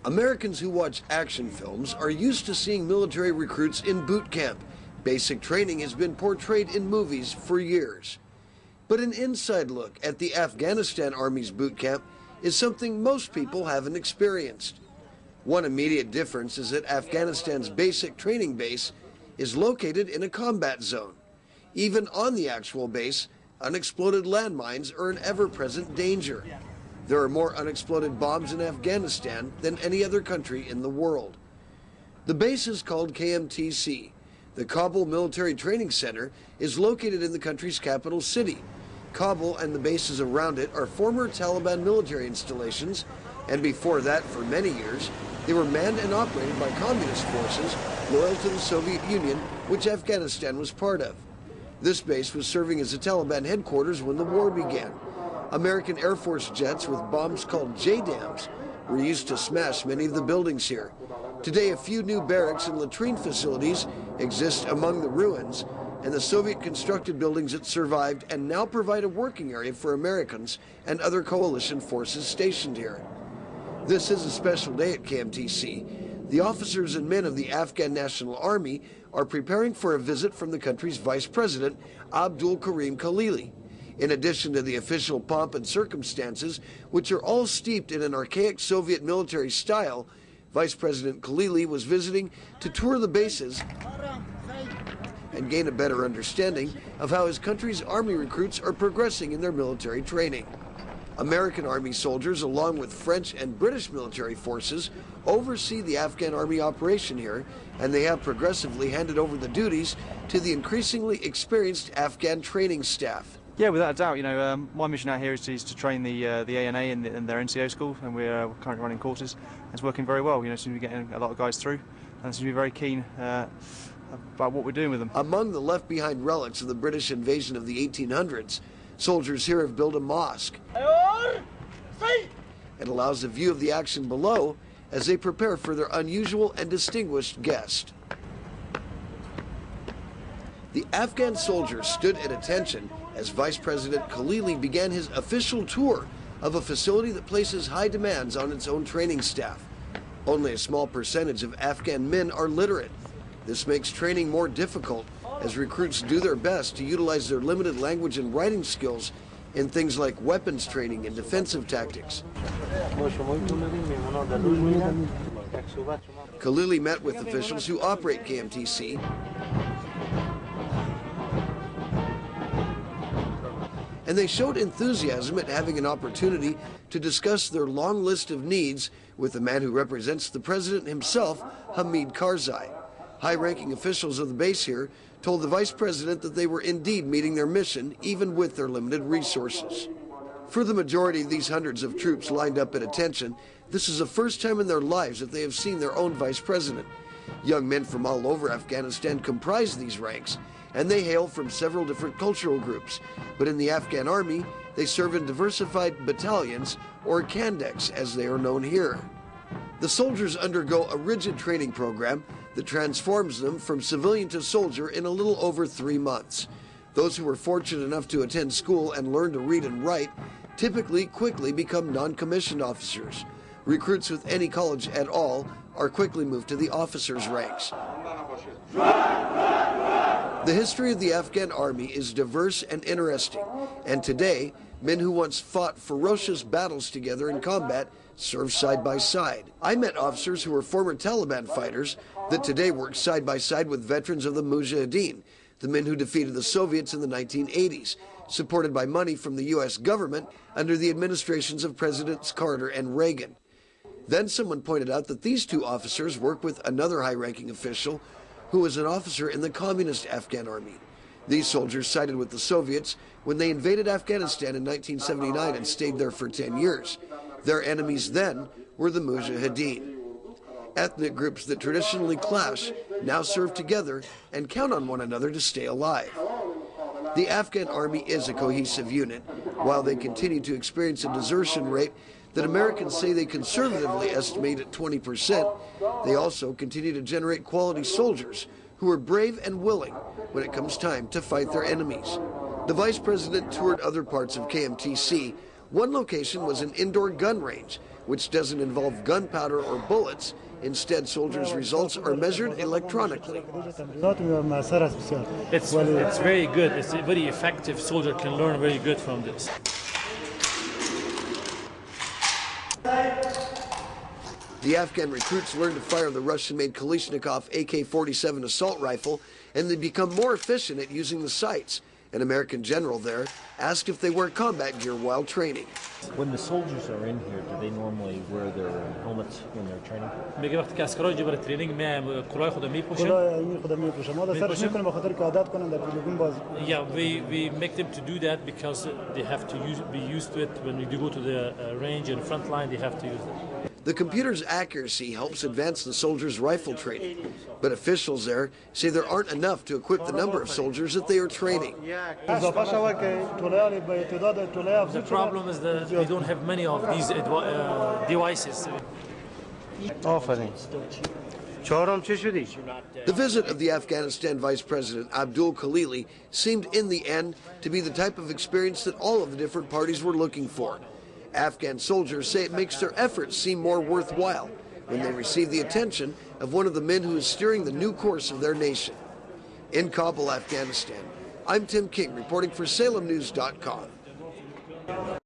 Americans who watch action films are used to seeing military recruits in boot camp. Basic training has been portrayed in movies for years. But an inside look at the Afghanistan Army's boot camp is something most people haven't experienced. One immediate difference is that Afghanistan's basic training base is located in a combat zone. Even on the actual base, unexploded landmines are an ever-present danger. There are more unexploded bombs in Afghanistan than any other country in the world. The base is called KMTC. The Kabul Military Training Center is located in the country's capital city. Kabul and the bases around it are former Taliban military installations, and before that, for many years, they were manned and operated by communist forces loyal to the Soviet Union, which Afghanistan was part of. This base was serving as the Taliban headquarters when the war began. American Air Force jets with bombs called J-dams were used to smash many of the buildings here. Today, a few new barracks and latrine facilities exist among the ruins, and the Soviet-constructed buildings that survived and now provide a working area for Americans and other coalition forces stationed here. This is a special day at KMTC. The officers and men of the Afghan National Army are preparing for a visit from the country's Vice President, Abdul Karim Khalili. In addition to the official pomp and circumstances, which are all steeped in an archaic Soviet military style, Vice President Khalili was visiting to tour the bases and gain a better understanding of how his country's Army recruits are progressing in their military training. American Army soldiers, along with French and British military forces, oversee the Afghan Army operation here, and they have progressively handed over the duties to the increasingly experienced Afghan training staff. Yeah, without a doubt. My mission out here is to train the ANA in their NCO school, and we're currently running courses. It's working very well. Seems to be getting a lot of guys through, and seems to be very keen about what we're doing with them. Among the left-behind relics of the British invasion of the 1800s, soldiers here have built a mosque. It allows a view of the action below as they prepare for their unusual and distinguished guest. The Afghan soldiers stood at attention as Vice President Khalili began his official tour of a facility that places high demands on its own training staff. Only a small percentage of Afghan men are literate. This makes training more difficult as recruits do their best to utilize their limited language and writing skills in things like weapons training and defensive tactics. Khalili met with officials who operate KMTC and they showed enthusiasm at having an opportunity to discuss their long list of needs with the man who represents the president himself, Hamid Karzai. High-ranking officials of the base here told the vice president that they were indeed meeting their mission, even with their limited resources. For the majority of these hundreds of troops lined up at attention, this is the first time in their lives that they have seen their own vice president. Young men from all over Afghanistan comprise these ranks, and they hail from several different cultural groups. But in the Afghan Army, they serve in diversified battalions, or Kandaks as they are known here. The soldiers undergo a rigid training program that transforms them from civilian to soldier in a little over 3 months. Those who were fortunate enough to attend school and learn to read and write typically quickly become non-commissioned officers. Recruits with any college at all are quickly moved to the officers' ranks. The history of the Afghan Army is diverse and interesting, and today, men who once fought ferocious battles together in combat serve side by side. I met officers who were former Taliban fighters that today work side by side with veterans of the Mujahideen, the men who defeated the Soviets in the 1980s, supported by money from the U.S. government under the administrations of Presidents Carter and Reagan. Then someone pointed out that these two officers work with another high-ranking official who was an officer in the communist Afghan Army. These soldiers sided with the Soviets when they invaded Afghanistan in 1979 and stayed there for 10 years. Their enemies then were the Mujahideen. Ethnic groups that traditionally clash now serve together and count on one another to stay alive. The Afghan Army is a cohesive unit. While they continue to experience a desertion rate that Americans say they conservatively estimate at 20%, they also continue to generate quality soldiers who are brave and willing when it comes time to fight their enemies. The vice president toured other parts of KMTC. One location was an indoor gun range, which doesn't involve gunpowder or bullets. Instead, soldiers' results are measured electronically. It's very good. It's very effective. Soldier can learn very good from this. The Afghan recruits learn to fire the Russian-made Kalashnikov AK-47 assault rifle, and they become more efficient at using the sights. An American general there asked if they wear combat gear while training. When the soldiers are in here, do they normally wear their helmets when they're training? میگه وقتی که اسکرها اینجا برای ترینینگ میان کلاه خود میپوشن. Yeah, we make them to do that because they have to be used to it. When we go to the range and front line, they have to use it. The computer's accuracy helps advance the soldiers' rifle training, but officials there say there aren't enough to equip the number of soldiers that they are training. The problem is that we don't have many of these devices. The visit of the Afghanistan Vice President Abdul Khalili seemed in the end to be the type of experience that all of the different parties were looking for. Afghan soldiers say it makes their efforts seem more worthwhile when they receive the attention of one of the men who is steering the new course of their nation. In Kabul, Afghanistan, I'm Tim King reporting for SalemNews.com.